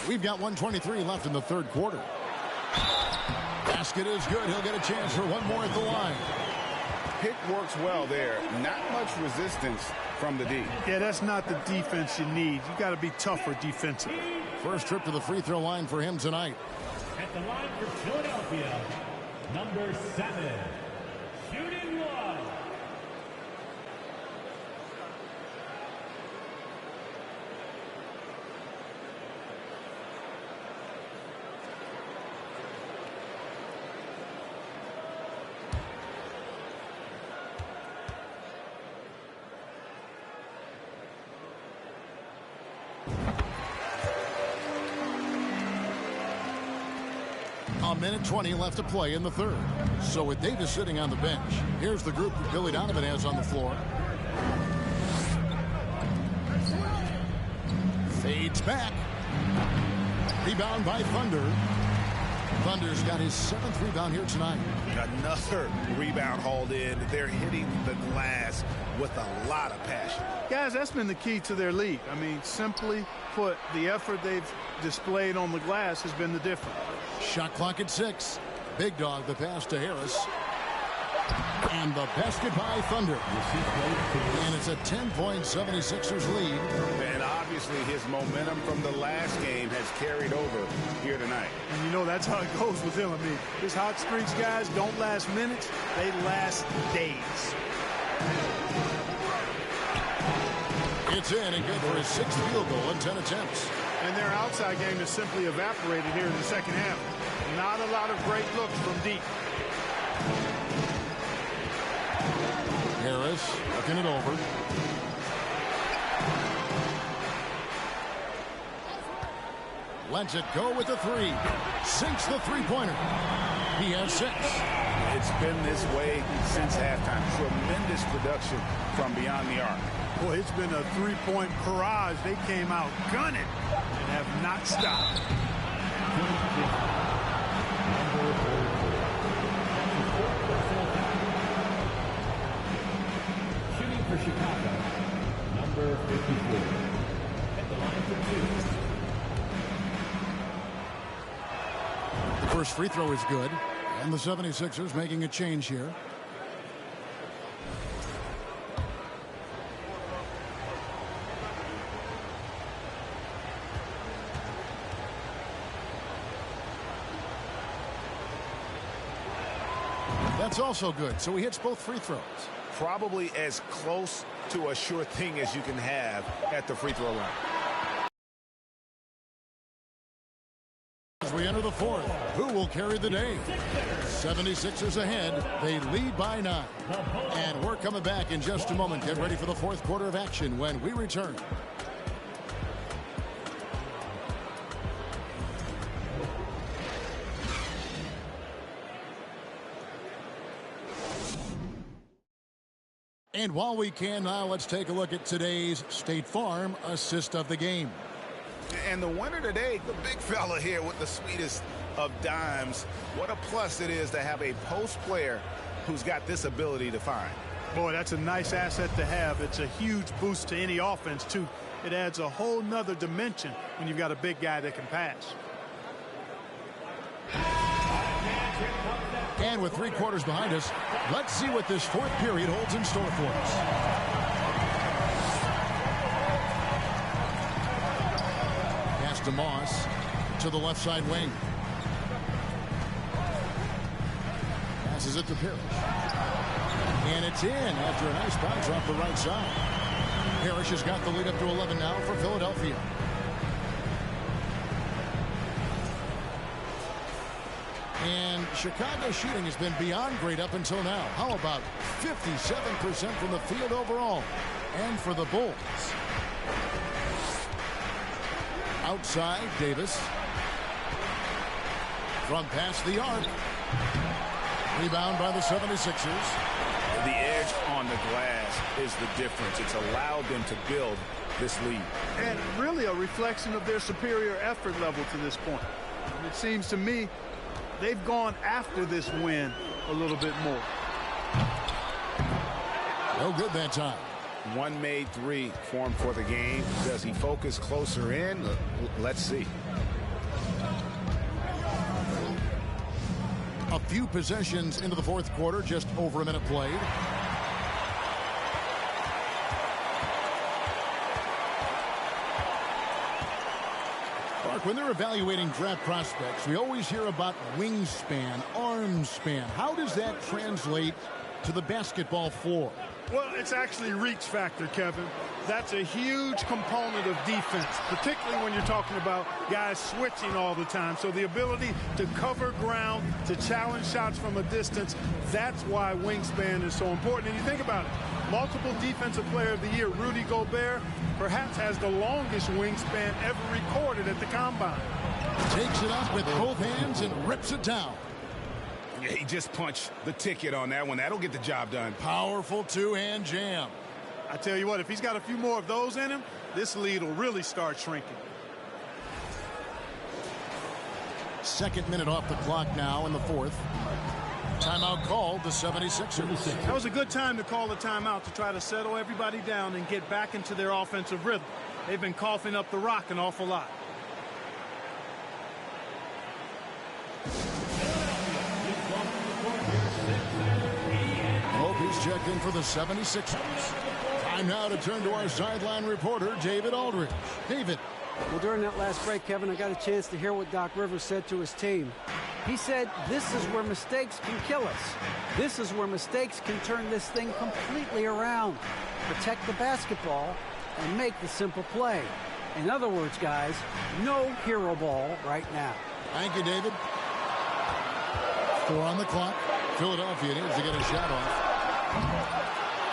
We've got 1:23 left in the third quarter. Basket is good. He'll get a chance for one more at the line. Pick works well there. Not much resistance from the D. Yeah, that's not the defense you need. You got to be tougher defensively. First trip to the free throw line for him tonight. At the line for Philadelphia, number 7, shooting one. A minute 20 left to play in the third. So with Davis sitting on the bench, here's the group that Billy Donovan has on the floor. Fades back. Rebound by Thunder. Thunder's got his 7th rebound here tonight. Another rebound hauled in. They're hitting the glass with a lot of passion. Guys, that's been the key to their lead. I mean, simply put, the effort they've displayed on the glass has been the difference. Shot clock at 6. Big Dog the pass to Harris. And the basket by Thunder. And it's a 10-point 76ers lead. And obviously his momentum from the last game has carried over here tonight. And you know that's how it goes with him. I mean, his hot streaks, guys, don't last minutes. They last days. It's in and good for his 6th field goal in 10 attempts. And their outside game has simply evaporated here in the second half. Not a lot of great looks from deep. Harris looking it over. Lets it go with the 3. Sinks the three-pointer. He has 6. It's been this way since halftime. Tremendous production from beyond the arc. Boy, it's been a three-point barrage. They came out gunning and have not stopped. Shooting for Chicago, number 54. At the line for 2. The first free throw is good. And the 76ers making a change here. That's also good. So he hits both free throws. Probably as close to a sure thing as you can have at the free throw line. As we enter the fourth, who will carry the day? 76ers ahead. They lead by 9. And we're coming back in just a moment. Get ready for the fourth quarter of action when we return. And while we can now, let's take a look at today's State Farm assist of the game. And the winner today, the big fella here with the sweetest of dimes. What a plus it is to have a post player who's got this ability to find. Boy, that's a nice asset to have. It's a huge boost to any offense, too. It adds a whole nother dimension when you've got a big guy that can pass. And with 3 quarters behind us, let's see what this fourth period holds in store for us. Pass to Moss to the left side wing. Passes it to Parrish. And it's in after a nice bounce off the right side. Parrish has got the lead up to 11 now for Philadelphia. And Chicago's shooting has been beyond great up until now. How about 57% from the field overall? And for the Bulls. Outside, Davis. From past the arc. Rebound by the 76ers. The edge on the glass is the difference. It's allowed them to build this lead. And really a reflection of their superior effort level to this point. It seems to me they've gone after this win a little bit more. No good that time. One made 3 formed for the game. Does he focus closer in? Let's see. A few possessions into the fourth quarter, just over a minute played. Mark, when they're evaluating draft prospects, we always hear about wingspan, arm span. How does that translate to the basketball floor? Well, it's actually reach factor, Kevin. That's a huge component of defense, particularly when you're talking about guys switching all the time. So the ability to cover ground, to challenge shots from a distance, that's why wingspan is so important. And you think about it, multiple Defensive Player of the Year, Rudy Gobert, perhaps has the longest wingspan ever recorded at the Combine. Takes it up with both hands and rips it down. Yeah, he just punched the ticket on that one. That'll get the job done. Powerful two-hand jam. I tell you what, if he's got a few more of those in him, this lead will really start shrinking. Second minute off the clock now in the fourth. Timeout called the 76ers. That was a good time to call a timeout to try to settle everybody down and get back into their offensive rhythm. They've been coughing up the rock an awful lot. He's checked in for the 76ers. Time now to turn to our sideline reporter, David Aldridge. David. Well, during that last break, Kevin, I got a chance to hear what Doc Rivers said to his team. He said, this is where mistakes can kill us. This is where mistakes can turn this thing completely around. Protect the basketball and make the simple play. In other words, guys, no hero ball right now. Thank you, David. 4 on the clock. Philadelphia needs to get a shot off.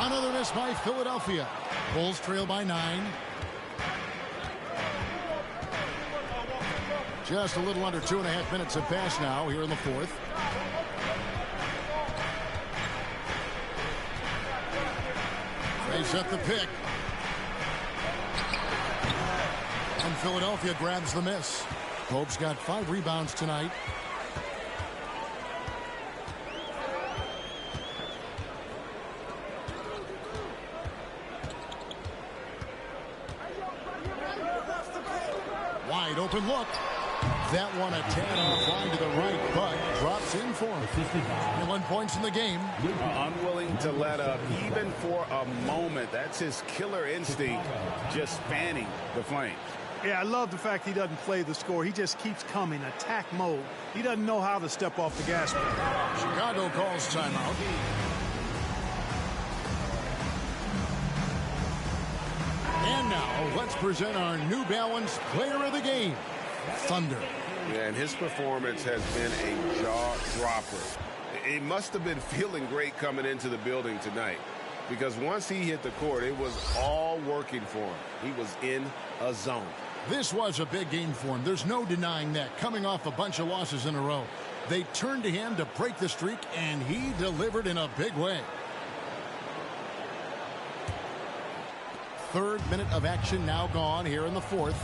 Another miss by Philadelphia. Bulls trail by 9. Just a little under 2.5 minutes have passed now here in the fourth. They set the pick. And Philadelphia grabs the miss. Pope's got 5 rebounds tonight. Wide open look. That one a tad offline to the right, but drops in for him. 1 points in the game. Unwilling to let up even for a moment. That's his killer instinct, just fanning the flame. Yeah, I love the fact he doesn't play the score. He just keeps coming, attack mode. He doesn't know how to step off the gas pedal. Chicago calls timeout. And now, let's present our New Balance Player of the Game, Thunder. Yeah, and his performance has been a jaw-dropper. He must have been feeling great coming into the building tonight, because once he hit the court, it was all working for him. He was in a zone. This was a big game for him. There's no denying that. Coming off a bunch of losses in a row, they turned to him to break the streak, and he delivered in a big way. Third minute of action now gone here in the fourth.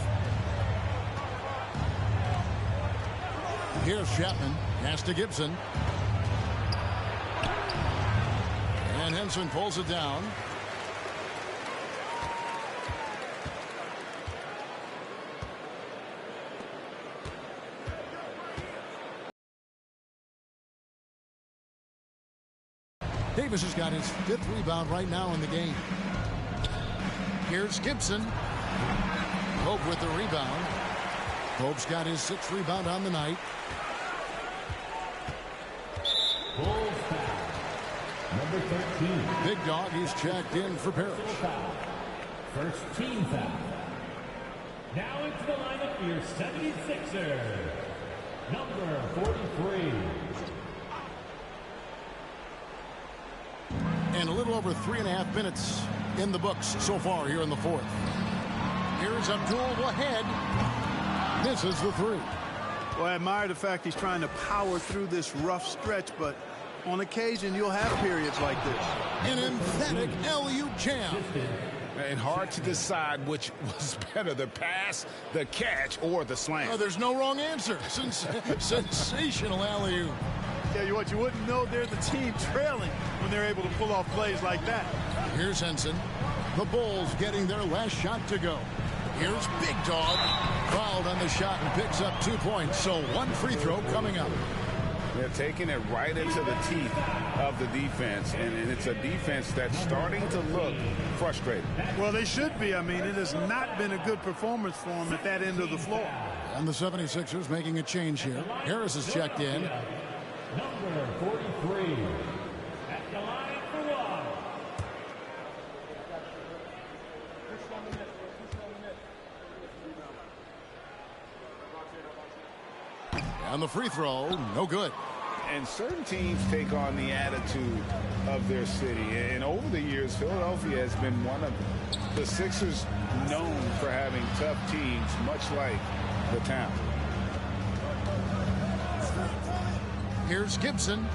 Here's Chapman. Pass to Gibson. And Henson pulls it down. Davis has got his 5th rebound right now in the game. Here's Gibson. Pope with the rebound. Pope's got his 6th rebound on the night. Bulls foul. Number 13. Big Dog, he's checked in for Parrish. First team foul. Now into the lineup for your 76er. Number 43. And a little over 3.5 minutes in the books so far here in the fourth. Here's Abdul Wahed. Misses the 3. Well, I admire the fact he's trying to power through this rough stretch, but on occasion you'll have periods like this. An emphatic LU jam. And hard to decide which was better, the pass, the catch, or the slam. Oh, there's no wrong answer. Sensational alley-oop. Tell you what, you wouldn't know they're the team trailing when they're able to pull off plays like that. Here's Henson. The Bulls getting their last shot to go. Here's Big Dog. Fouled on the shot and picks up 2 points, so 1 free throw coming up. They're taking it right into the teeth of the defense, and it's a defense that's starting to look frustrated. Well, they should be. I mean, it has not been a good performance for them at that end of the floor. And the 76ers making a change here. Harris is checked in. Number 43. At the line for one. And the free throw, no good. And certain teams take on the attitude of their city. And over the years, Philadelphia has been one of the Sixers known for having tough teams, much like the town. Here's Gibson.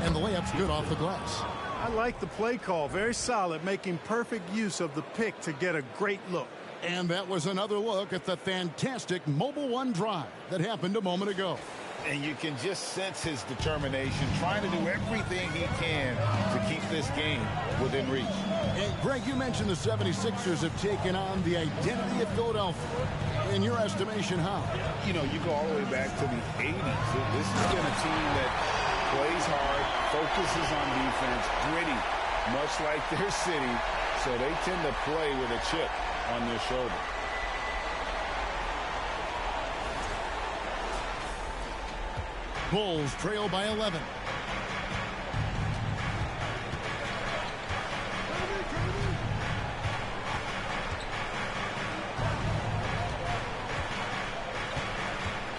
And the layup's good off the glass. I like the play call. Very solid, making perfect use of the pick to get a great look. And that was another look at the fantastic Mobile One drive that happened a moment ago. And you can just sense his determination, trying to do everything he can to keep this game within reach. And Greg, you mentioned the 76ers have taken on the identity of Philadelphia. In your estimation, how? You know, you go all the way back to the 80s. This has been a team that plays hard, focuses on defense, gritty, much like their city. So they tend to play with a chip on their shoulder. Bulls trail by 11.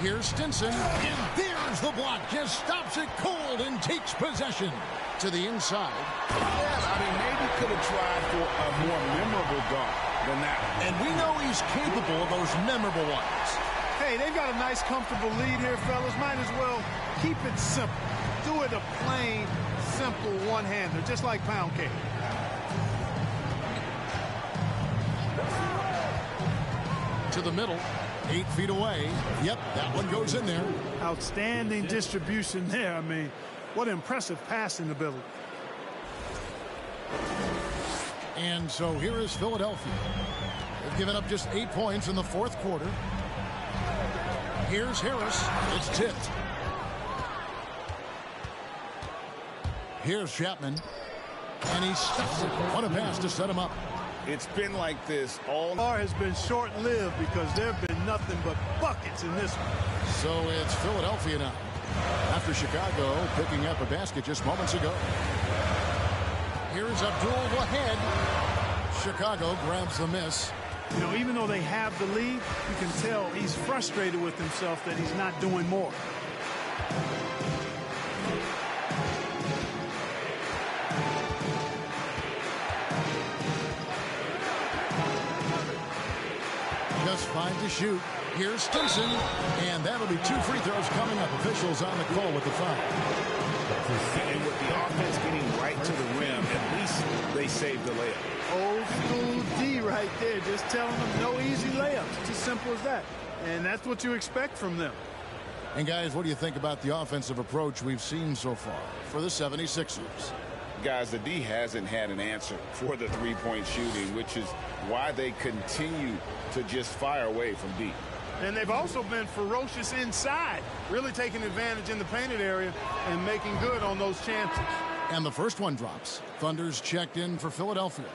Here's Stinson, and there's the block. Just stops it cold and takes possession to the inside. Yeah, I mean, maybe could have tried for a more memorable dunk than that one. And we know he's capable of those memorable ones. Hey, they've got a nice, comfortable lead here, fellas. Might as well keep it simple. Do it a plain, simple one-hander, just like pound cake. To the middle, 8 feet away. Yep, that one goes in there. Outstanding distribution there. I mean, what impressive passing ability. And so here is Philadelphia. They've given up just 8 points in the fourth quarter. Here's Harris. It's tipped. Here's Chapman. And he stuffs it. What a pass to set him up. It's been like this all. Has been short-lived because there have been nothing but buckets in this one. So it's Philadelphia now. After Chicago picking up a basket just moments ago. Here's Abdul Wahed. Chicago grabs the miss. You know, even though they have the lead, you can tell he's frustrated with himself that he's not doing more. Just 5 to shoot. Here's Stinson, and that'll be 2 free throws coming up. Officials on the call with the foul. And with the offense getting right to the rim, at least they saved the layup. Old school D right there, just telling them no easy layups. It's as simple as that. And that's what you expect from them. And guys, what do you think about the offensive approach we've seen so far for the 76ers? Guys, the D hasn't had an answer for the three-point shooting, which is why they continue to just fire away from deep. And they've also been ferocious inside, really taking advantage in the painted area and making good on those chances. And the first one drops. Thunder's checked in for Philadelphia.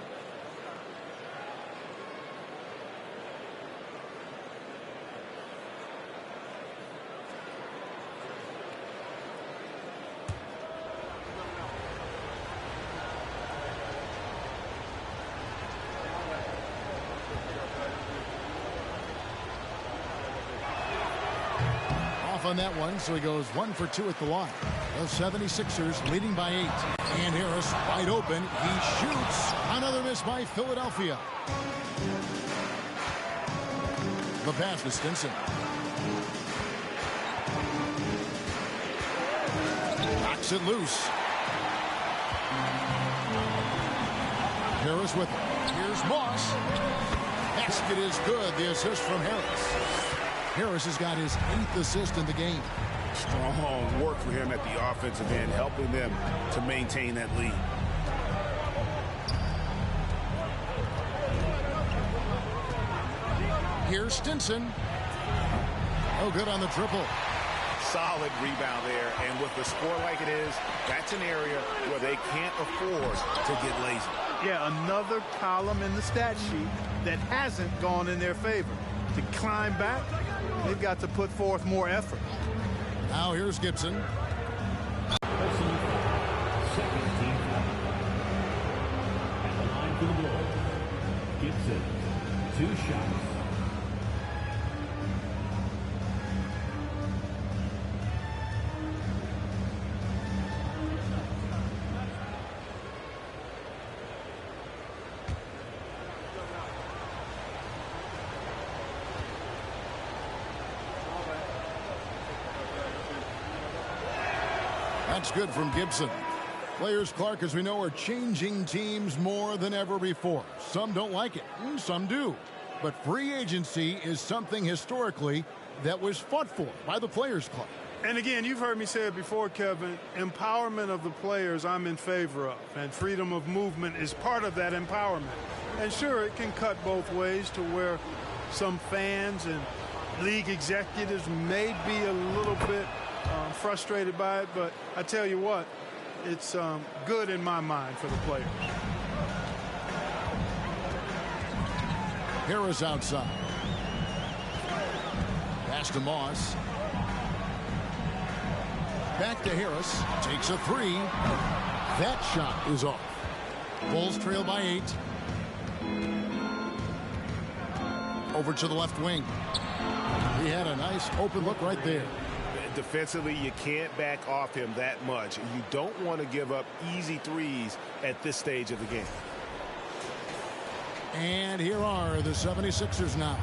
On that one, so he goes 1 for 2 at the line. The 76ers leading by 8. And Harris wide open. He shoots. Another miss by Philadelphia. The pass to Stinson. Knocks it loose. Harris with it. Here's Moss. Basket is good. The assist from Harris. Harris has got his 8th assist in the game. Strong work for him at the offensive end, helping them to maintain that lead. Here's Stinson. Oh, good on the triple. solid rebound there. And with the score like it is, that's an area where they can't afford to get lazy. Yeah, another column in the stat sheet that hasn't gone in their favor. To climb back, they've got to put forth more effort. Now here's Gibson. Personal foul. Second team foul. At the line for the Bulls, Gibson, 2 shots. That's good from Gibson. Players, Clark, as we know, are changing teams more than ever before. Some don't like it, and some do. But free agency is something historically that was fought for by the Players Club. And again, you've heard me say it before, Kevin, empowerment of the players I'm in favor of, and freedom of movement is part of that empowerment. And sure, it can cut both ways to where some fans and league executives may be a little bit frustrated by it, but I tell you what, it's good in my mind for the players. Harris outside. Pass to Moss. Back to Harris. Takes a 3. That shot is off. Bulls trail by 8. Over to the left wing. He had a nice open look right there. Defensively, you can't back off him that much. You don't want to give up easy threes at this stage of the game. And here are the 76ers now.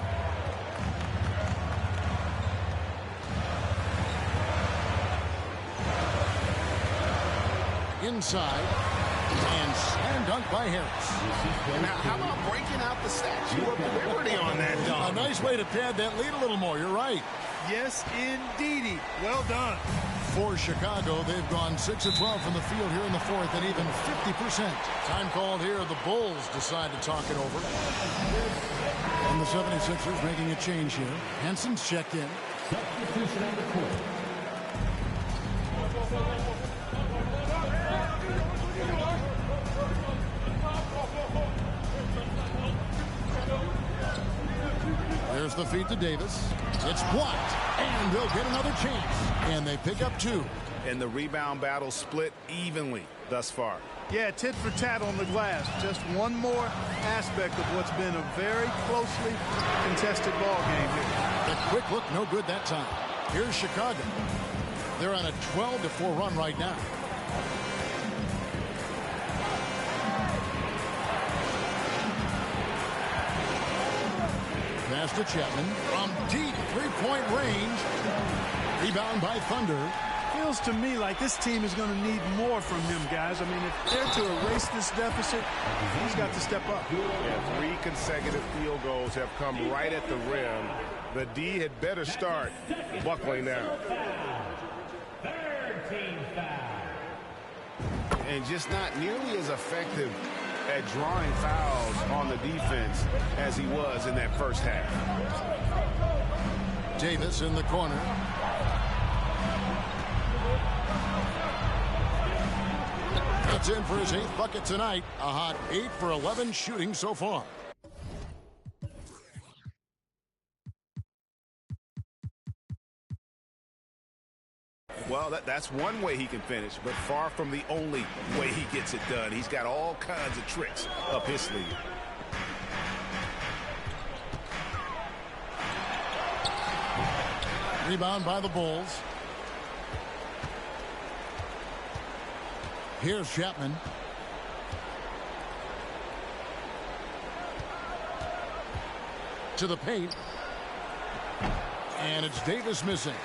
Inside. And slam dunk by Harris. Now, how about breaking out the Statue of Liberty on that dunk? A nice way to pad that lead a little more. You're right. Yes, indeedy. Well done. For Chicago, they've gone 6 of 12 from the field here in the fourth, and even 50%. Time called here. The Bulls decide to talk it over. And the 76ers making a change here. Henson's checked in. Substitution on the court. There's the feed to Davis. It's blocked, and they'll get another chance. And they pick up 2. And the rebound battle split evenly thus far. Yeah, tit for tat on the glass. Just one more aspect of what's been a very closely contested ball game here. The quick look, no good that time. Here's Chicago. They're on a 12-4 run right now. Pass to Chapman from deep three-point range. Rebound by Thunder. Feels to me like this team is going to need more from him, guys. I mean, if they're to erase this deficit, he's got to step up. Yeah, 3 consecutive field goals have come right at the rim. The D had better start buckling down. Third team foul. And just not nearly as effective at drawing fouls on the defense as he was in that first half. Davis in the corner. That's in for his 8th bucket tonight. A hot 8 for 11 shooting so far. Well, that's one way he can finish, but far from the only way he gets it done. He's got all kinds of tricks up his sleeve. Rebound by the Bulls. Here's Chapman. To the paint. And it's Davis missing.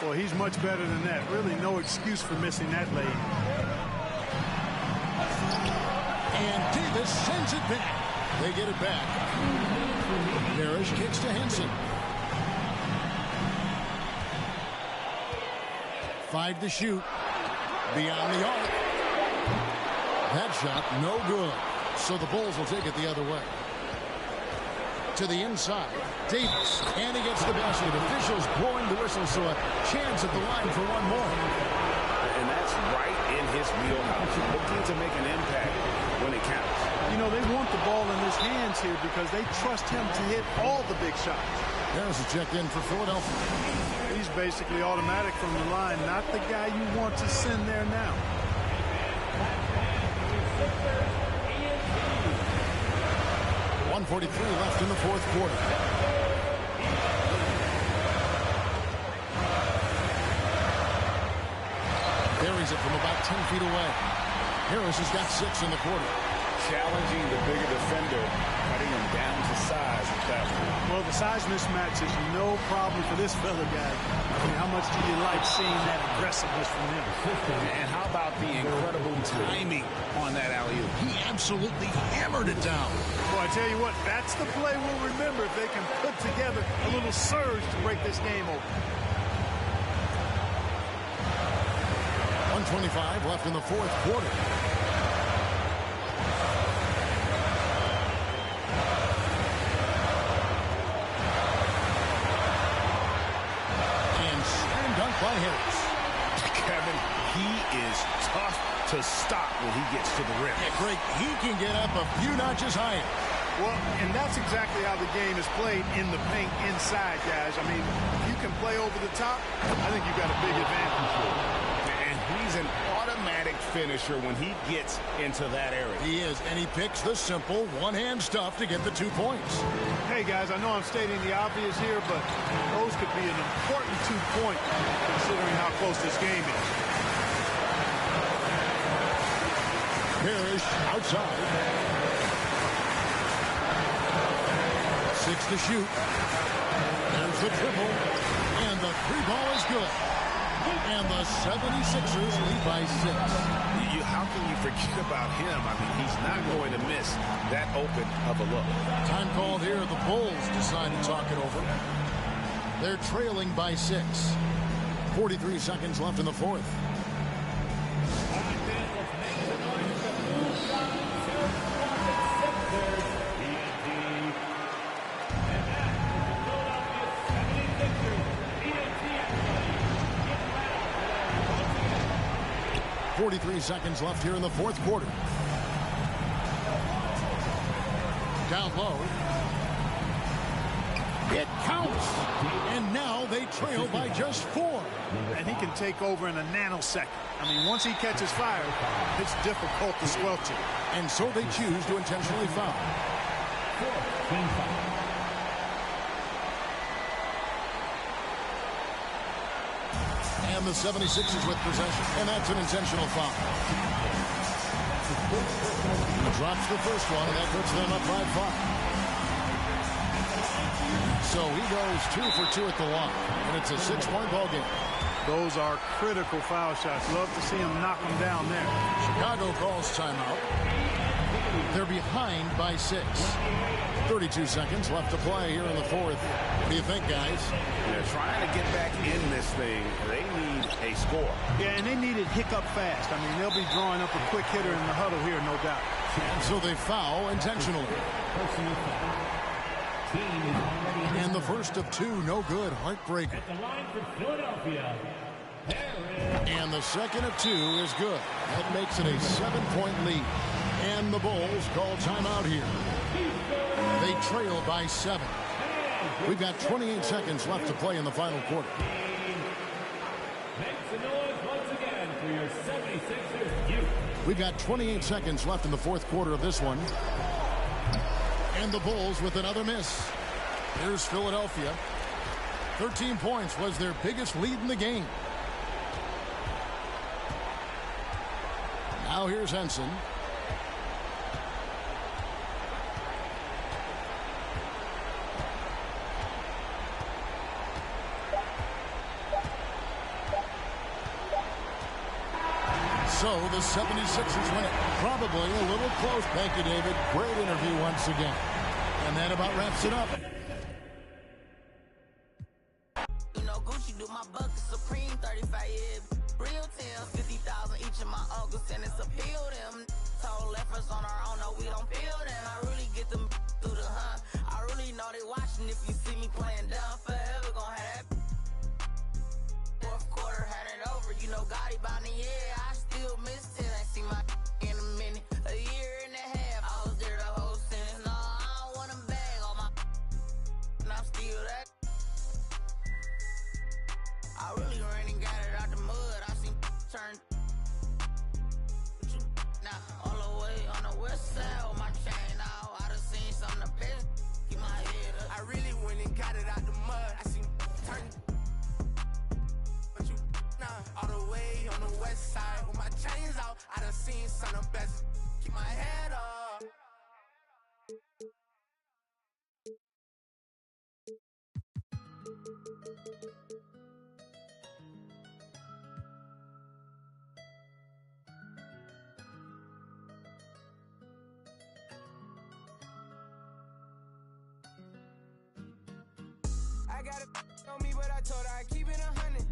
Well, he's much better than that. Really no excuse for missing that lane. And Davis sends it back. They get it back. Parrish kicks to Henson. 5 to shoot. Beyond the arc. That shot, no good. So the Bulls will take it the other way. To the inside. Davis, and he gets the basket. Officials blowing the whistle, so a chance at the line for one more. And that's right in his wheelhouse, looking to make an impact when it counts. You know, they want the ball in his hands here because they trust him to hit all the big shots. Harris is checked in for Philadelphia. He's basically automatic from the line, not the guy you want to send there now. .143 left in the fourth quarter. Buries it from about 10 feet away. Harris has got 6 in the quarter. Challenging the bigger defender, cutting him down to size with that one. Well, the size mismatch is no problem for this fella, guy. I mean, how much do you like seeing that aggressiveness from him? And how about the incredible timing on that alley-oop? He absolutely hammered it down. Well, I tell you what, that's the play we'll remember if they can put together a little surge to break this game open. 1:25 left in the fourth quarter. And slam dunk by Harris. Kevin, he is tough to stop when he gets to the rim. Yeah, Greg, he can get up a few notches higher. Well, and that's exactly how the game is played in the paint inside, guys. I mean, if you can play over the top, I think you've got a big advantage. And he's an automatic finisher when he gets into that area. He is, and he picks the simple one-hand stuff to get the 2 points. Hey, guys, I know I'm stating the obvious here, but those could be an important 2 points considering how close this game is. Parrish outside. 6 to shoot. There's the triple. And the 3-ball is good. And the 76ers lead by 6. How can you forget about him? I mean, he's not going to miss that open of a look. Time called here. The Bulls decide to talk it over. They're trailing by 6. 43 seconds left in the fourth. .43 seconds left here in the fourth quarter. Down low. It counts. And now they trail by just 4. And he can take over in a nanosecond. I mean, once he catches fire, it's difficult to squelch it. And so they choose to intentionally foul. And the 76ers with possession. And that's an intentional foul. He drops the first one, and that puts them up by 5. So he goes 2 for 2 at the line. And it's a 6-point ball game. Those are critical foul shots. Love to see him knock them down there. Chicago calls timeout. They're behind by 6. 32 seconds left to play here in the fourth. What do you think, guys? They're trying to get back in this thing. They need a score. Yeah, and they need it hiccup fast. I mean, they'll be drawing up a quick hitter in the huddle here, no doubt. And so they foul intentionally. And the first of 2, no good. Heartbreaker. At the line for Philadelphia, and the second of 2 is good. That makes it a 7-point lead. And the Bulls call timeout here. They trail by 7. We've got 28 seconds left to play in the final quarter. make some noise once again for your 76ers youth. We've got 28 seconds left in the fourth quarter of this one. And the Bulls with another miss. Here's Philadelphia. 13 points was their biggest lead in the game. Now here's Henson. So the 76ers win it. Probably a little close. Thank you, David. Great interview once again. And that about wraps it up. You know, Gucci do my bucket Supreme 35 years. Real tales, 50,000 each of my uncles, and it's appeal them. Told efforts on our own, no, we don't feel them. I really get them through the hunt. I really know they watching if you see me and got it out the mud. I seen turn, but you nah. All the way on the west side with my chains out. I done seen son of best. Keep my head up. I got it on me, but I told her I keep it 100.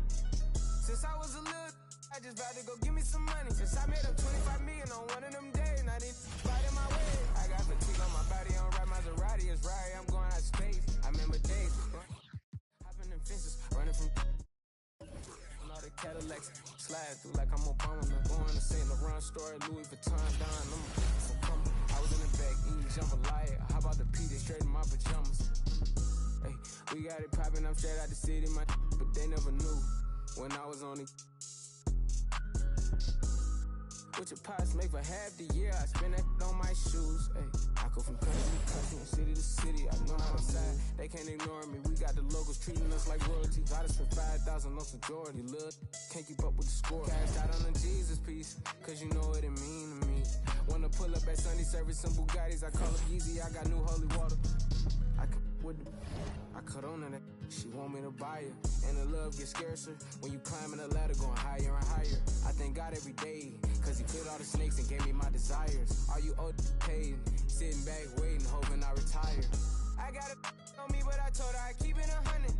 Since I was a little, I just vowed to go give me some money. Since I made up 25 million on one of them days, and I didn't fight in my way. I got fatigue on my body, on right Maserati, it's right, I'm going out of space. I remember days, hopping in fences, running from all the Cadillacs, slide through like I'm Obama. Going to St. Laurent store, Louis Vuitton, Don. I was in the back eating jambalaya. How about the P? They straight in my pajamas. Hey, we got it poppin', I'm straight out the city, but they never knew when I was on it. What your pots make for half the year, I spend that on my shoes. Hey, I go from country to country, city to city, I know how to side. They can't ignore me, we got the locals treating us like royalty. Gotta spend 5,000 on some Jordan, look, can't keep up with the score. Cashed out on the Jesus piece, cause you know what it mean to me. Wanna pull up at Sunday service, some Bugattis, I call up Yeezy, I got new holy water. I cut on to that, she want me to buy her. And the love gets scarcer when you climbing the ladder, going higher and higher. I thank God every day, cause he killed all the snakes and gave me my desires. All you old paid, sitting back waiting, hoping I retire. I got it on me, but I told her I keep it 100.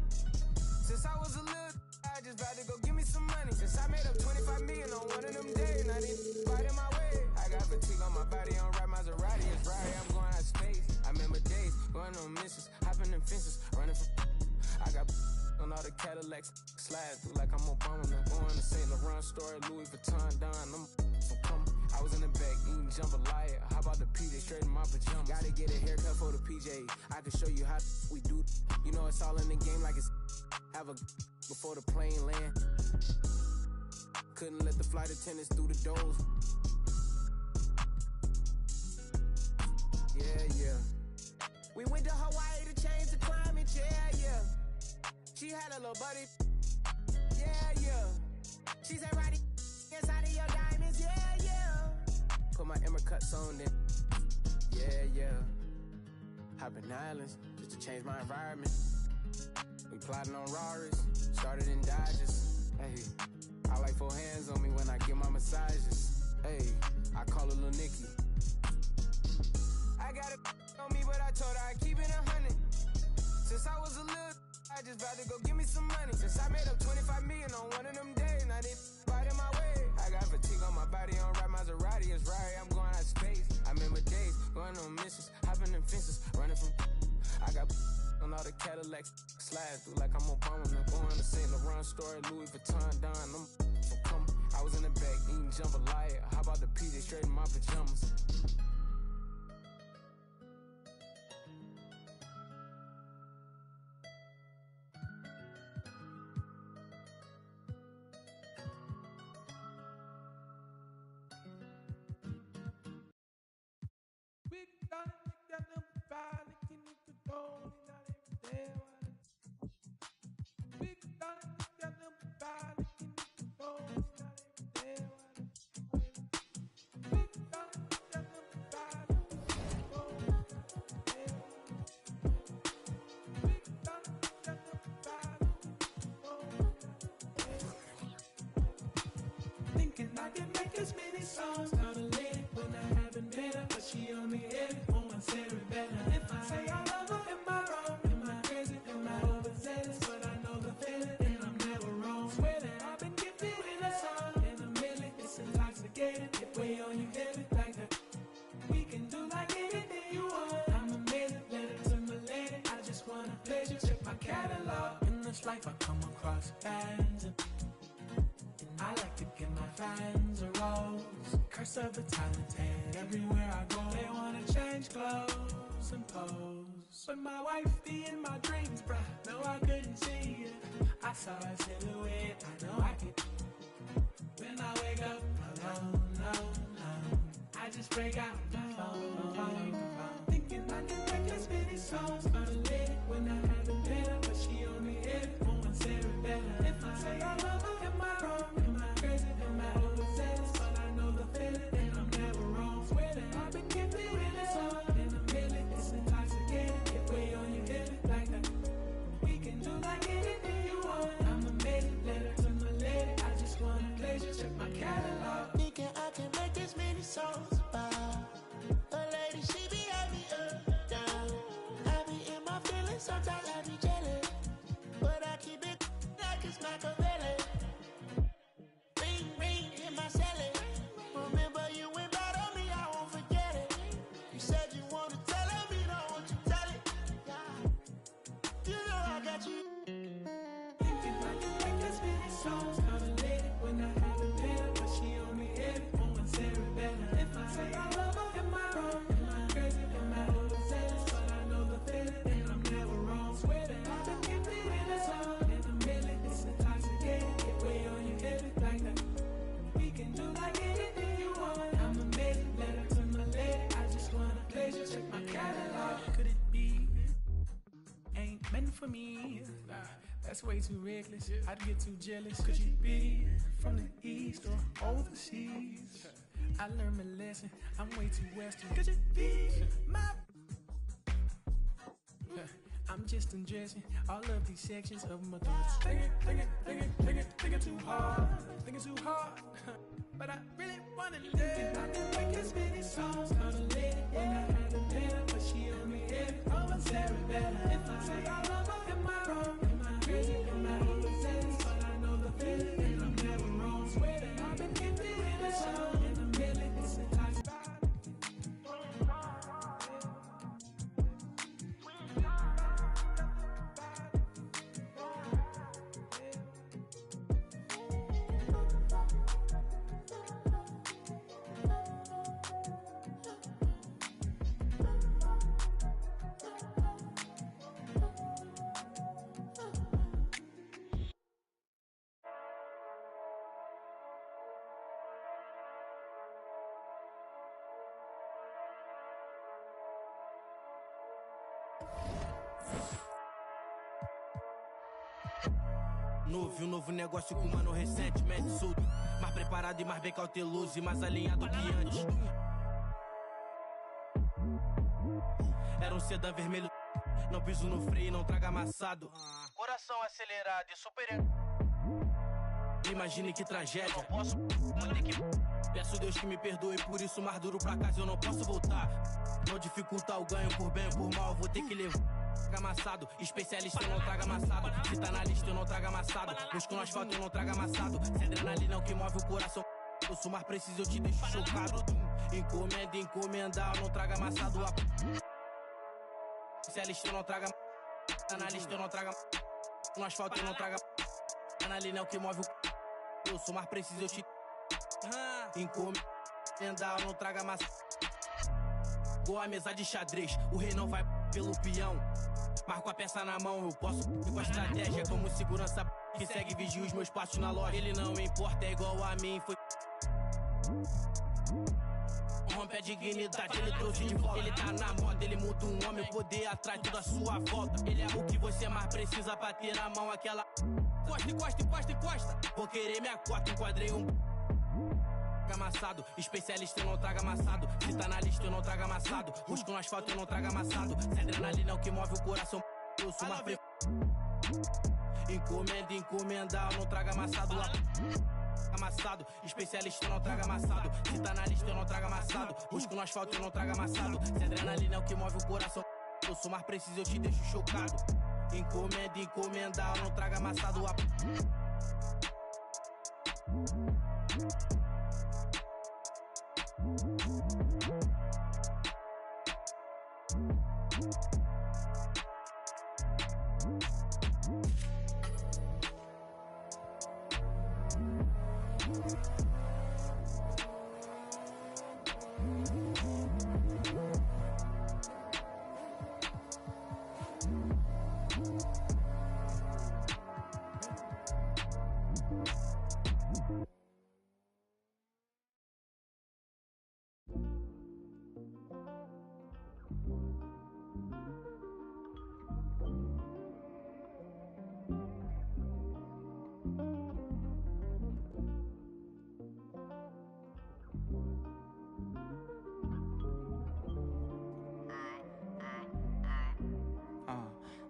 Since I was a little, I just vowed to go give me some money. Since I made up 25 million on one of them days, and I didn't fight in my way. I got fatigue on my body, on right Maserati, it's right, I'm going out of space. I remember days, going on missions, hopping in fences, running from I got on all the Cadillacs, slide through like I'm Obama. Going to St. Laurent store, Louis Vuitton, Don. I was in the back eating jambalaya. How about the P? They straight in my pajamas. Gotta get a haircut for the PJ. I can show you how we do. You know it's all in the game like it's have a before the plane land. Couldn't let the flight attendants through the doors. Yeah. We went to Hawaii to change the climate, yeah. She had a little buddy, yeah. She said, Roddy, inside of your diamonds, yeah. Put my Emmer cuts on then, yeah. Hopping islands just to change my environment. We plotting on Raris, started in Dodges. Hey, I like 4 hands on me when I get my massages. Hey, I call her Lil Nicky. I got it on me, but I told her I keep it 100. Since I was a little, I just vowed to go give me some money. Since I made up 25 million on one of them days, and I didn't fight in my way. I got fatigue on my body, on right Maserati, it's right, I'm going out of space. I remember days, going on missions, hopping in fences, running from I got on all the Cadillacs, slide through like I'm Obama. Going to St. Laurent store, Louis Vuitton, Don. I was in the back eating jambalaya. How about the P? They straight in my pajamas. We gotta make that number 5, licking it to go, not every day. We gotta make that number 5, licking it to go, not every day. We gotta make that number 5, licking it to go, not every day. We gotta make that number 5, licking it to go, not every day. Thinking I can make as many songs, not a lady when I haven't met her, but she on me every on my cerebellum. If I say I love her, am I wrong? Am I crazy? Am I overzealous? But I know the feeling, and I'm never wrong. Swear that I've been gifted with a song in a million. It's intoxicating. If we on you, baby, like that. We can do like anything you want. I'm amazing, better to my lady. I just wanna pleasure, check my catalog. In this life, I come across fans and I like to give my fans a rose. Curse of the talented. Everywhere I go, they wanna change clothes and pose. But my wife be in my dreams, bruh. No, I couldn't see it. I saw a silhouette. I know I could. When I wake up alone, I just break out my phone. Thinking I can make as many songs, but a lady when I haven't been. for me. Nah, that's way too reckless. I'd get too jealous. Could you be from the east or overseas? I learned my lesson. I'm way too western. Could you be my? I'm just undressing all of these sections of my thoughts. Thinking too hard. Thinking too hard. But I really wanna live. I can make as many songs called a lady. When I had a better, but she on me head. Oh, I'm Sarah better. If I say I love her, am I wrong? Am I crazy? Am I overzealous? But I know the feeling, and I'm never wrong. Swear that I've been gifted in a song. In a million, it's a toxic vibe. Novo negócio com mano recentemente solto. Mais preparado e mais bem cauteloso e mais alinhado que antes. Era um sedã vermelho, não piso no freio, não traga amassado. Coração acelerado e super. Imagine que tragédia. Eu não posso, vou ter que. Peço Deus que me perdoe, por isso mais duro pra casa eu não posso voltar. Não dificultar o ganho por bem ou por mal, vou ter que levar. Traga amassado, especialista eu não traga amassado. Se tá na lista eu não trago amassado. Busco no asfalto eu não trago amassado. Se adrenalina é o que move o coração. Eu sou mais preciso, eu te deixo chocado. Encomendar, eu não trago amassado. Especialista eu não trago. Tá na lista eu não trago. No asfalto eu não trago. Adrenalina é o que move o. Eu sou mais preciso, eu te. Encomendar, eu não trago amassado. Igual a mesa de xadrez, o rei não vai pelo peão. Marco a peça na mão, eu posso com a estratégia. Como segurança que segue e vigia os meus passos na loja. Ele não importa, é igual a mim, foi. Rompe a dignidade, ele trouxe de volta. Ele tá na moda, ele muda um homem, poder atrás tudo à sua volta. Ele é o que você mais precisa pra ter na mão aquela. Encosta. Vou querer minha cota, enquadrei um. Amassado, especialista eu não trago amassado. Se tá na lista eu não trago amassado. Busco no asfalto eu não trago amassado. Se adrenalina é o que move o coração. Eu sou mais pre... Encomendar, eu não trago amassado. Amassado, especialista eu não trago amassado. Se tá na lista eu não trago amassado. Busco no asfalto eu não trago amassado. Se adrenalina é o que move o coração. Eu sou mais preciso, eu te deixo chocado. Encomendar, eu não trago amassado.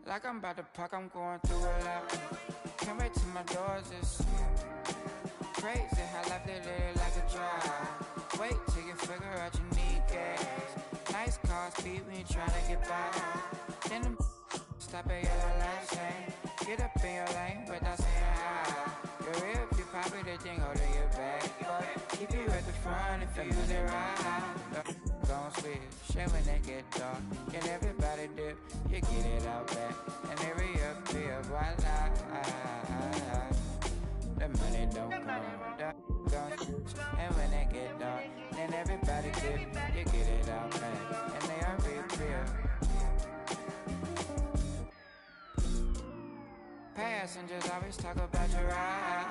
Like I'm about to pack, I'm going through a lot. Can't wait till my doors is crazy how life they live it like a drive. Wait till you figure out you need gas. Nice car speed when you tryna get by. Then the stop at yellow light saying, get up in your lane without saying hi. You're real if you pop it, they think hold your back. But keep you at the front if you use it right. Gon' switch, shit when they get dark. Can everybody dip? You get it out back. And every up here, voila. The money don't come. Gon' switch, and when they get dark, then everybody dip. You get it out back. And they are real. Passengers always talk about your ride.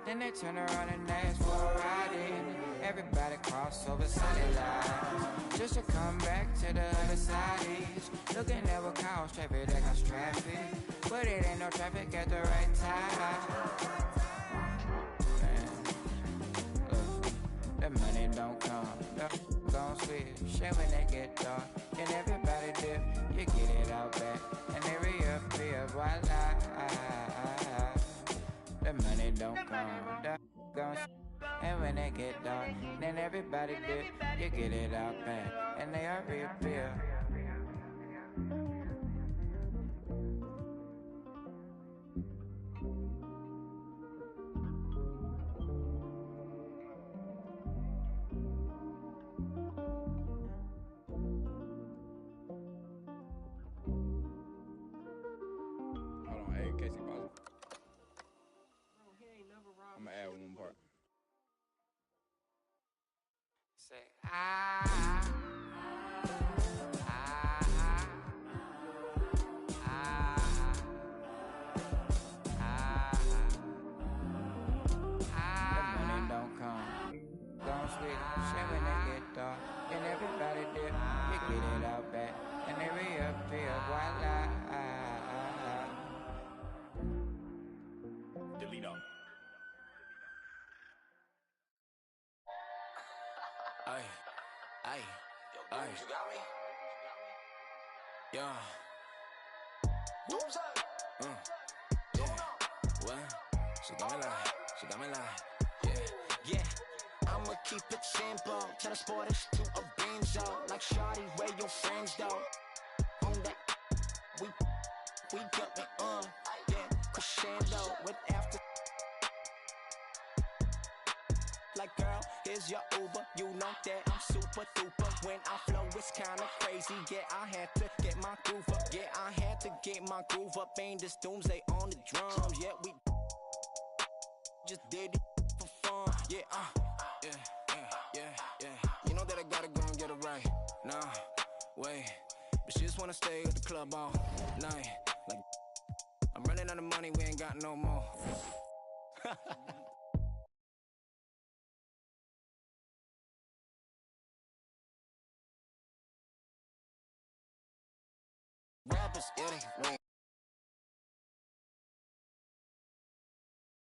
Then they turn around and ask for a ride in. Everybody cross over sunny lines. wish to come back to the other side is looking at what cause traffic that cause traffic, but it ain't no traffic at the right time. Man, look, the money don't come, don't switch. Shit when they get dark, and everybody dip, you get it out back, and they reappear, voila. The money don't come, don't. And when they get dark, then everybody dip, you get it out back, and they are reappear. Hold on, hey, Casey, pause. I'm gonna add one part. Say, ah. Don't switch, shit when they get dark, and everybody dip, you get it out back, and they reappear, voila. Delete all. Ay, ay, ay. You got me? Yeah. Yeah. What? She got me like, she got me like. Yeah, yeah. I'ma keep it simple. Transport us to a benzo. Like shawty, where your friends though? On that, we got me on. Yeah, crescendo with after. Like girl, here's your Uber. You know that I'm super duper. When I flow, it's kinda crazy. Yeah, I had to get my groove up. Yeah, I had to get my groove up. Ain't this doomsday on the drums? Yeah, we just did it for fun. Yeah, yeah. You know that I gotta go and get it right. Nah, wait. But she just wanna stay at the club all night. Like, I'm running out of money, we ain't got no more. Rappers, yeah, they